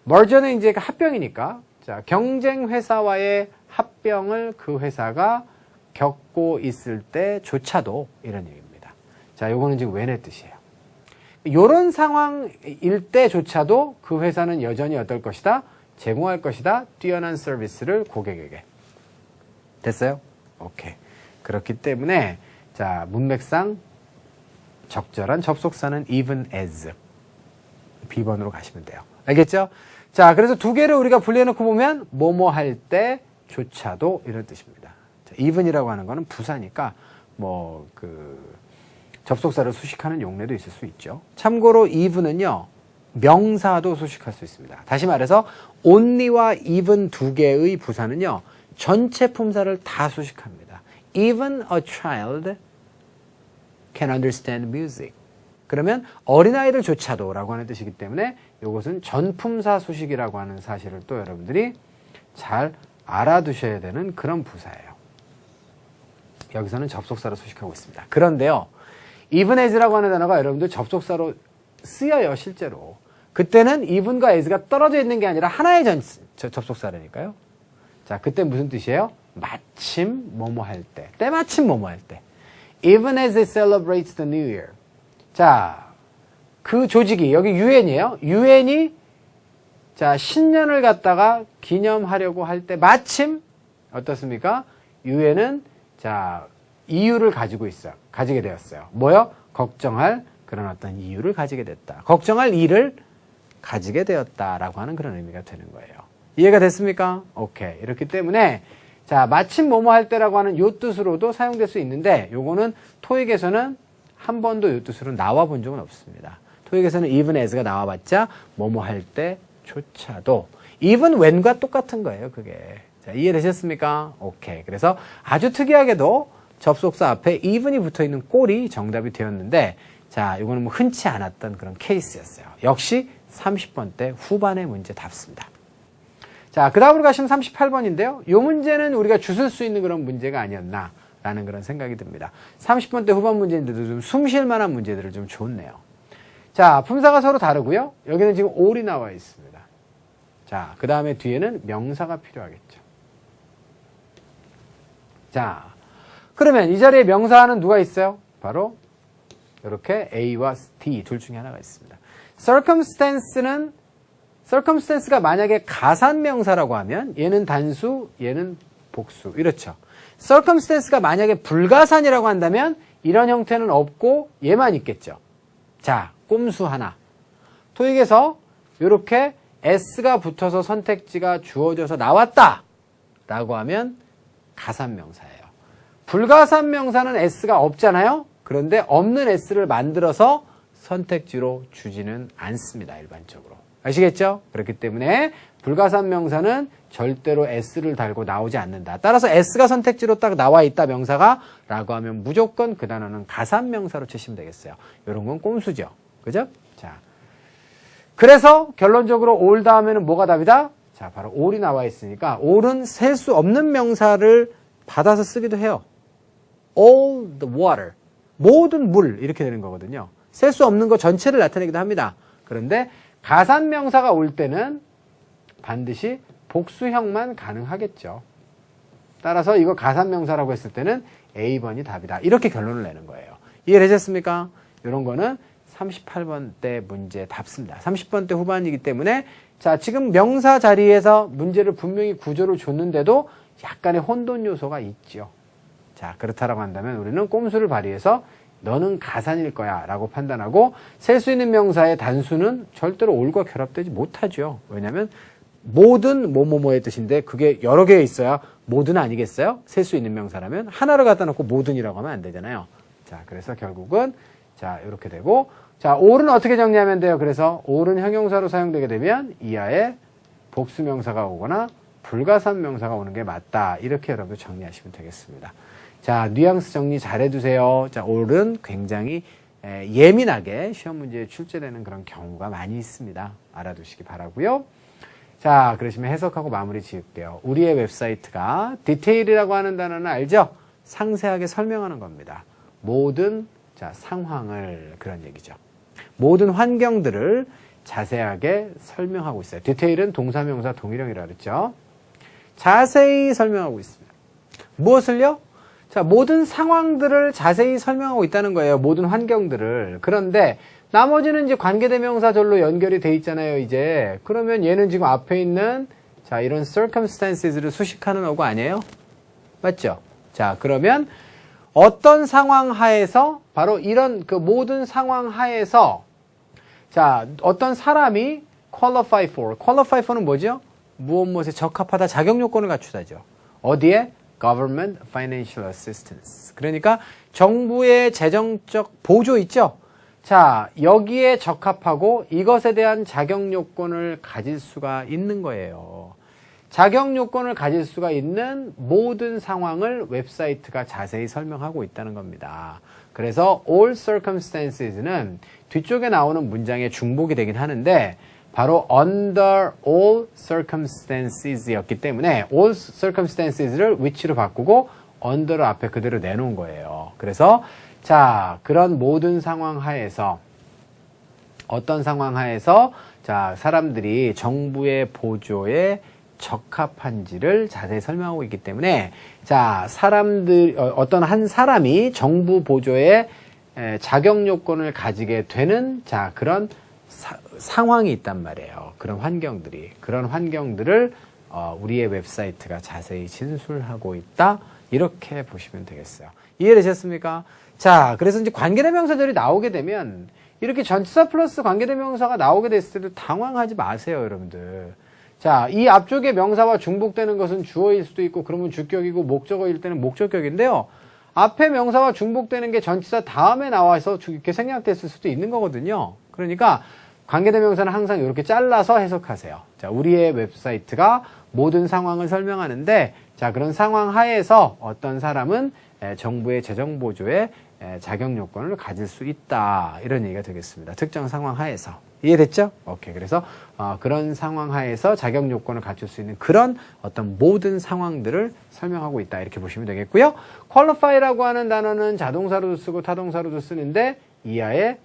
merger는 이제 합병이니까 자, 경쟁 회사와의 합병을 그 회사가 겪고 있을 때조차도 이런 얘기입니다. 자, 요거는 지금 when의 뜻이에요. 이런 상황일 때조차도 그 회사는 여전히 어떨 것이다? 제공할 것이다. 뛰어난 서비스를 고객에게. 됐어요? 오케이. 그렇기 때문에 자, 문맥상 적절한 접속사는 even as. B번으로 가시면 돼요. 알겠죠? 자, 그래서 2개를 우리가 분리해놓고 보면 뭐뭐 할 때조차도 이런 뜻입니다. even이라고 하는 거는 부사니까 뭐 접속사를 수식하는 용례도 있을 수 있죠. 참고로 even은요, 명사도 수식할 수 있습니다. 다시 말해서 only와 even 두 개의 부사는요, 전체 품사를 다 수식합니다. Even a child can understand music. 그러면 어린아이들조차도 라고 하는 뜻이기 때문에 이것은 전품사 수식이라고 하는 사실을 또 여러분들이 잘 알아두셔야 되는 그런 부사예요. 여기서는 접속사로 수식하고 있습니다. 그런데요, even as라고 하는 단어가 여러분들 접속사로 쓰여요, 실제로. 그때는 even과 as가 떨어져 있는 게 아니라 하나의 접속사라니까요. 자, 그때 무슨 뜻이에요? 마침 뭐뭐 할 때, 때마침 뭐뭐 할 때. Even as it celebrates the new year. 자, 그 조직이, 여기 UN이에요. UN이, 자, 신년을 갖다가 기념하려고 할 때, 마침, 어떻습니까? UN은, 자, 이유를 가지게 되었어요. 뭐요? 걱정할 그런 어떤 이유를 가지게 됐다. 걱정할 일을 가지게 되었다라고 하는 그런 의미가 되는 거예요. 이해가 됐습니까? 오케이. 이렇기 때문에, 자, 마침 뭐뭐 할 때라고 하는 요 뜻으로도 사용될 수 있는데, 요거는 토익에서는 한 번도 요 뜻으로 나와 본 적은 없습니다. 토익에서는 even as가 나와봤자 뭐뭐 할 때조차도 even when과 똑같은 거예요, 그게. 자, 이해되셨습니까? 오케이. 그래서 아주 특이하게도 접속사 앞에 even이 붙어있는 꼴이 정답이 되었는데, 자, 이거는 뭐 흔치 않았던 그런 케이스였어요. 역시 30번대 후반의 문제답습니다. 자, 그 다음으로 가시면 38번인데요. 이 문제는 우리가 주술 수 있는 그런 문제가 아니었나 라는 그런 생각이 듭니다. 30번대 후반 문제인데도 좀 숨 쉴 만한 문제들을 좀 줬네요. 자, 품사가 서로 다르고요. 여기는 지금 all이 나와 있습니다. 자, 그 다음에 뒤에는 명사가 필요하겠죠. 자, 그러면 이 자리에 명사는 누가 있어요? 바로 이렇게 A와 D 둘 중에 하나가 있습니다. circumstance가 만약에 가산명사라고 하면 얘는 단수, 얘는 복수. 이렇죠. circumstance가 만약에 불가산이라고 한다면 이런 형태는 없고 얘만 있겠죠. 자, 꼼수 하나. 토익에서 이렇게 S가 붙어서 선택지가 주어져서 나왔다 라고 하면 가산명사예요. 불가산명사는 S가 없잖아요. 그런데 없는 S를 만들어서 선택지로 주지는 않습니다. 일반적으로. 아시겠죠? 그렇기 때문에 불가산명사는 절대로 S를 달고 나오지 않는다. 따라서 S가 선택지로 딱 나와 있다 명사가 라고 하면 무조건 그 단어는 가산명사로 치시면 되겠어요. 이런 건 꼼수죠. 그죠? 자, 그래서 결론적으로 all 다음에는 뭐가 답이다? 자, 바로 all이 나와 있으니까 all은 셀 수 없는 명사를 받아서 쓰기도 해요. all the water. 모든 물 이렇게 되는 거거든요. 셀 수 없는 거 전체를 나타내기도 합니다. 그런데 가산명사가 올 때는 반드시 복수형만 가능하겠죠. 따라서 이거 가산명사라고 했을 때는 A번이 답이다. 이렇게 결론을 내는 거예요. 이해되셨습니까? 이런 거는 38번대 문제 답습니다. 30번대 후반이기 때문에 자, 지금 명사 자리에서 문제를 분명히 구조를 줬는데도 약간의 혼돈 요소가 있죠. 자, 그렇다라고 한다면 우리는 꼼수를 발휘해서 너는 가산일 거야 라고 판단하고 셀 수 있는 명사의 단수는 절대로 all과 결합되지 못하죠. 왜냐하면 모든 뭐뭐뭐의 뜻인데 그게 여러 개 있어야 모든 아니겠어요? 셀 수 있는 명사라면 하나를 갖다 놓고 모든이라고 하면 안 되잖아요. 자, 그래서 결국은 자, 이렇게 되고 자, all은 어떻게 정리하면 돼요? 그래서 all은 형용사로 사용되게 되면 이하에 복수명사가 오거나 불가산 명사가 오는 게 맞다. 이렇게 여러분 정리하시면 되겠습니다. 자, 뉘앙스 정리 잘 해두세요. 자, all은 굉장히 예민하게 시험 문제에 출제되는 그런 경우가 많이 있습니다. 알아두시기 바라고요. 자, 그러시면 해석하고 마무리 지을게요. 우리의 웹사이트가 디테일이라고 하는 단어는 알죠? 상세하게 설명하는 겁니다. 모든 자, 상황을 그런 얘기죠. 모든 환경들을 자세하게 설명하고 있어요. 디테일은 동사명사 동일형이라고 그랬죠. 자세히 설명하고 있습니다. 무엇을요? 자, 모든 상황들을 자세히 설명하고 있다는 거예요. 모든 환경들을. 그런데 나머지는 이제 관계대명사절로 연결이 돼 있잖아요, 이제. 그러면 얘는 지금 앞에 있는 자, 이런 circumstances를 수식하는 어구 아니에요? 맞죠? 자, 그러면 어떤 상황 하에서 바로 이런 그 모든 상황 하에서 자, 어떤 사람이 qualify for는 뭐죠? 무엇 무엇에 적합하다 자격 요건을 갖추다죠. 어디에? government financial assistance. 그러니까 정부의 재정적 보조 있죠? 자, 여기에 적합하고 이것에 대한 자격 요건을 가질 수가 있는 거예요. 자격 요건을 가질 수가 있는 모든 상황을 웹사이트가 자세히 설명하고 있다는 겁니다. 그래서 all circumstances는 뒤쪽에 나오는 문장의 중복이 되긴 하는데 바로 under all circumstances였기 때문에 all circumstances를 which로 바꾸고 under를 앞에 그대로 내놓은 거예요. 그래서 자, 그런 모든 상황 하에서 어떤 상황 하에서 자, 사람들이 정부의 보조에 적합한지를 자세히 설명하고 있기 때문에 자, 어떤 한 사람이 정부 보조에 자격 요건을 가지게 되는 자, 그런 상황이 있단 말이에요. 그런 환경들을 우리의 웹사이트가 자세히 진술하고 있다. 이렇게 보시면 되겠어요. 이해되셨습니까? 자, 그래서 이제 관계대명사절이 나오게 되면 이렇게 전치사 플러스 관계대명사가 나오게 됐을 때도 당황하지 마세요, 여러분들. 자, 이 앞쪽에 명사와 중복되는 것은 주어일 수도 있고 그러면 주격이고 목적어일 때는 목적격인데요. 앞에 명사와 중복되는 게 전치사 다음에 나와서 이렇게 생략됐을 수도 있는 거거든요. 그러니까 관계대명사는 항상 이렇게 잘라서 해석하세요. 자, 우리의 웹사이트가 모든 상황을 설명하는데 자, 그런 상황 하에서 어떤 사람은 정부의 재정보조에 자격 요건을 가질 수 있다. 이런 얘기가 되겠습니다. 특정 상황 하에서. 이해됐죠? 오케이. 그래서 그런 상황 하에서 자격 요건을 갖출 수 있는 그런 어떤 모든 상황들을 설명하고 있다. 이렇게 보시면 되겠고요. qualify라고 하는 단어는 자동사로도 쓰고 타동사로도 쓰는데 이하에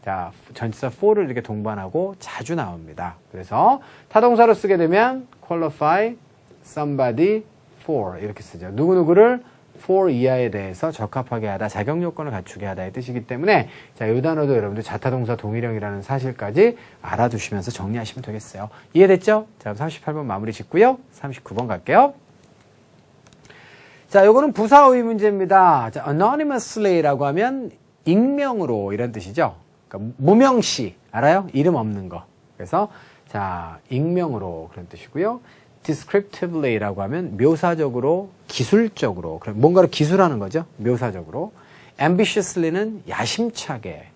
자, 전치사 for를 이렇게 동반하고 자주 나옵니다. 그래서 타동사로 쓰게 되면 qualify somebody for 이렇게 쓰죠. 누구누구를 for 이하에 대해서 적합하게 하다, 자격 요건을 갖추게 하다의 뜻이기 때문에 자, 이 단어도 여러분들 자타동사 동일형이라는 사실까지 알아두시면서 정리하시면 되겠어요. 이해됐죠? 자, 38번 마무리 짓고요. 39번 갈게요. 자, 요거는 부사 어휘 문제입니다. 자, anonymously라고 하면 익명으로 이런 뜻이죠. 그러니까 무명시, 알아요? 이름 없는 거. 그래서 자, 익명으로 그런 뜻이고요. descriptively라고 하면 묘사적으로, 기술적으로, 뭔가를 기술하는 거죠. 묘사적으로. ambitiously는 야심차게.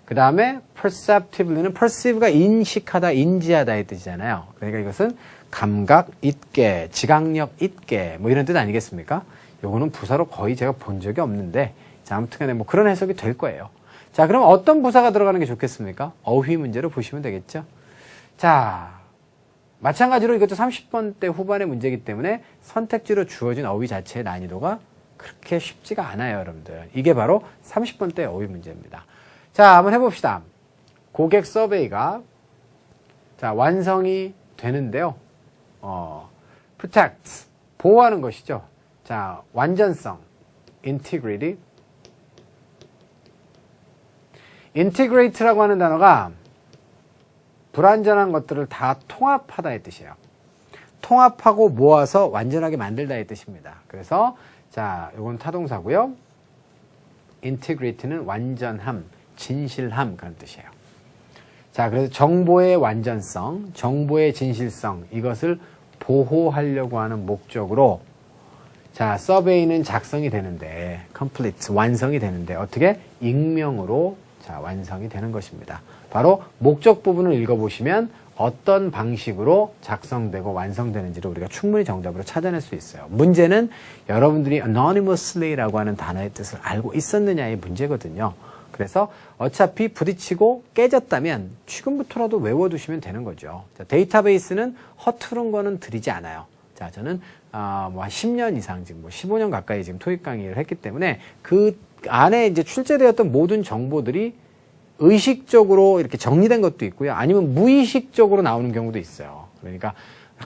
그 다음에 perceptively는 perceive가 인식하다, 인지하다의 뜻이잖아요. 그러니까 이것은 감각 있게, 지각력 있게, 뭐 이런 뜻 아니겠습니까? 요거는 부사로 거의 제가 본 적이 없는데, 자, 아무튼 간에 뭐 그런 해석이 될 거예요. 자, 그럼 어떤 부사가 들어가는 게 좋겠습니까? 어휘 문제로 보시면 되겠죠. 자, 마찬가지로 이것도 30번 대 후반의 문제이기 때문에 선택지로 주어진 어휘 자체의 난이도가 그렇게 쉽지가 않아요, 여러분들. 이게 바로 30번 대 어휘 문제입니다. 자, 한번 해봅시다. 고객 서베이가 자, 완성이 되는데요. protect, 보호하는 것이죠. 자, 완전성, integrity. integrate라고 하는 단어가 불완전한 것들을 다 통합하다의 뜻이에요. 통합하고 모아서 완전하게 만들다의 뜻입니다. 그래서 자, 이건 타동사고요. integrity는 완전함, 진실함 그런 뜻이에요. 자, 그래서 정보의 완전성, 정보의 진실성 이것을 보호하려고 하는 목적으로 자, 서베이는 작성이 되는데 complete, 완성이 되는데 어떻게? 익명으로 자, 완성이 되는 것입니다. 바로 목적 부분을 읽어보시면 어떤 방식으로 작성되고 완성되는지를 우리가 충분히 정답으로 찾아낼 수 있어요. 문제는 여러분들이 anonymously라고 하는 단어의 뜻을 알고 있었느냐의 문제거든요. 그래서 어차피 부딪히고 깨졌다면 지금부터라도 외워두시면 되는 거죠. 자, 데이터베이스는 허투른 거는 드리지 않아요. 자, 저는 뭐 한 10년 이상 지금 뭐 15년 가까이 지금 토익 강의를 했기 때문에 그 안에 이제 출제되었던 모든 정보들이 의식적으로 이렇게 정리된 것도 있고요. 아니면 무의식적으로 나오는 경우도 있어요. 그러니까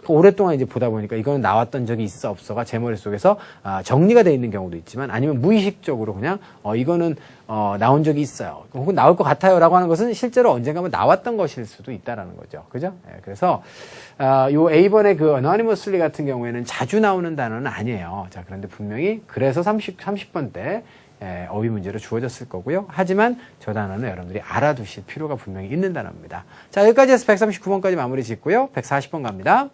오랫동안 이제 보다 보니까 이거는 나왔던 적이 있어 없어가 제 머릿속에서 정리가 되어 있는 경우도 있지만 아니면 무의식적으로 그냥 이거는 나온 적이 있어요. 혹은 나올 것 같아요 라고 하는 것은 실제로 언젠가 한번 나왔던 것일 수도 있다라는 거죠. 그죠? 네, 그래서 요 A번의 그 anonymously 같은 경우에는 자주 나오는 단어는 아니에요. 자, 그런데 분명히 그래서 30번 때 어휘 문제로 주어졌을 거고요. 하지만 저 단어는 여러분들이 알아두실 필요가 분명히 있는 단어입니다. 자, 여기까지 해서 139번까지 마무리 짓고요. 140번 갑니다.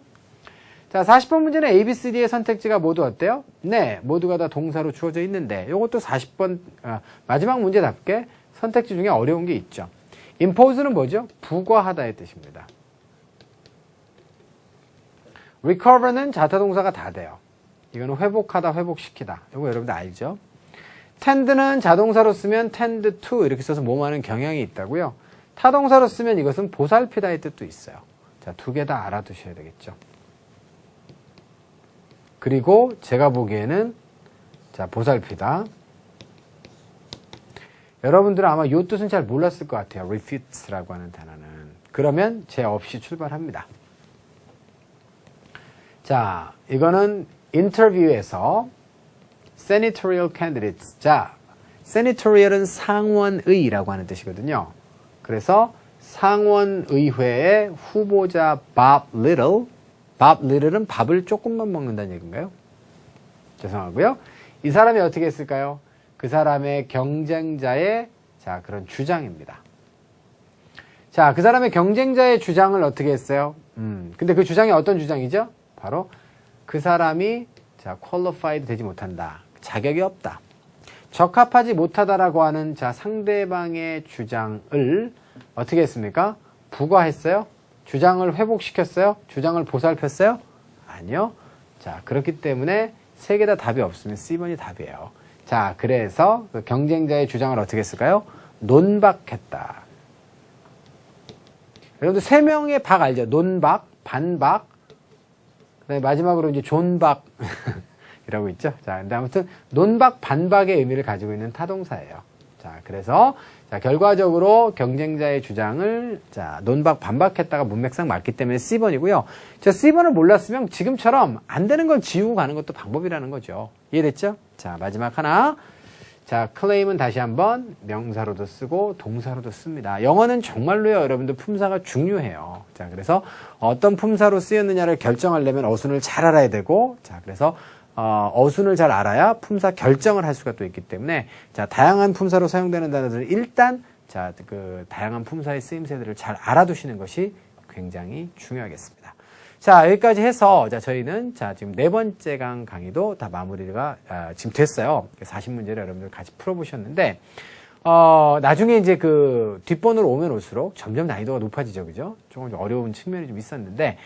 자, 40번 문제는 A, B, C, D의 선택지가 모두 어때요? 네, 모두가 다 동사로 주어져 있는데 이것도 40번 마지막 문제답게 선택지 중에 어려운 게 있죠. impose는 뭐죠? 부과하다의 뜻입니다. recover는 자타동사가 다 돼요. 이거는 회복하다, 회복시키다. 이거 여러분들 알죠? tend는 자동사로 쓰면 tend to 이렇게 써서 뭐하는 경향이 있다고요. 타동사로 쓰면 이것은 보살피다의 뜻도 있어요. 자, 두 개 다 알아두셔야 되겠죠. 그리고 제가 보기에는 자, 보살피다. 여러분들은 아마 이 뜻은 잘 몰랐을 것 같아요. refute라고 하는 단어는. 그러면 제 없이 출발합니다. 자, 이거는 인터뷰에서 senatorial candidates. 자, senatorial은 상원의라고 하는 뜻이거든요. 그래서 상원의회의 후보자 Bob Little. Bob Little은 밥을 조금만 먹는다는 얘기인가요? 죄송하고요. 이 사람이 어떻게 했을까요? 그 사람의 경쟁자의 자, 그런 주장입니다. 자, 그 사람의 경쟁자의 주장을 어떻게 했어요? 근데 그 주장이 어떤 주장이죠? 바로 그 사람이 자, qualified 되지 못한다. 자격이 없다. 적합하지 못하다라고 하는 자, 상대방의 주장을 어떻게 했습니까? 부과했어요? 주장을 회복시켰어요? 주장을 보살폈어요? 아니요. 자, 그렇기 때문에 세 개 다 답이 없으면 C번이 답이에요. 자, 그래서 그 경쟁자의 주장을 어떻게 했을까요? 논박했다. 여러분들 세 명의 박 알죠? 논박, 반박, 그다음에 마지막으로 이제 존박 이라고 있죠. 자, 근데 아무튼 논박, 반박의 의미를 가지고 있는 타동사예요. 자, 그래서 자, 결과적으로 경쟁자의 주장을 자, 논박, 반박했다가 문맥상 맞기 때문에 C번이고요. 자, C번을 몰랐으면 지금처럼 안 되는 건 지우고 가는 것도 방법이라는 거죠. 이해됐죠? 자, 마지막 하나. 자, claim은 다시 한번 명사로도 쓰고 동사로도 씁니다. 영어는 정말로요, 여러분들 품사가 중요해요. 자, 그래서 어떤 품사로 쓰였느냐를 결정하려면 어순을 잘 알아야 되고, 자, 그래서 어순을 잘 알아야 품사 결정을 할 수가 또 있기 때문에 자, 다양한 품사로 사용되는 단어들을 일단 자, 그 다양한 품사의 쓰임새들을 잘 알아두시는 것이 굉장히 중요하겠습니다. 자, 여기까지 해서 자, 저희는 자, 지금 네 번째 강의도 다 마무리가 지금 됐어요. 40문제를 여러분들 같이 풀어보셨는데 나중에 이제 그 뒷번으로 오면 올수록 점점 난이도가 높아지죠, 그죠? 조금 어려운 측면이 좀 있었는데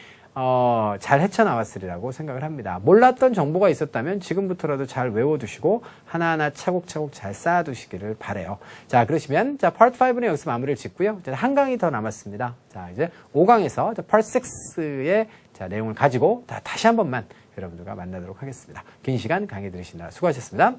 잘 헤쳐나왔으리라고 생각을 합니다. 몰랐던 정보가 있었다면 지금부터라도 잘 외워두시고 하나하나 차곡차곡 잘 쌓아두시기를 바래요. 자, 그러시면 자, Part 5는 여기서 마무리를 짓고요. 이제 한 강이 더 남았습니다. 자, 이제 5강에서 Part 6의 자, 내용을 가지고 다시 한 번만 여러분들과 만나도록 하겠습니다. 긴 시간 강의 들으시느라 수고하셨습니다.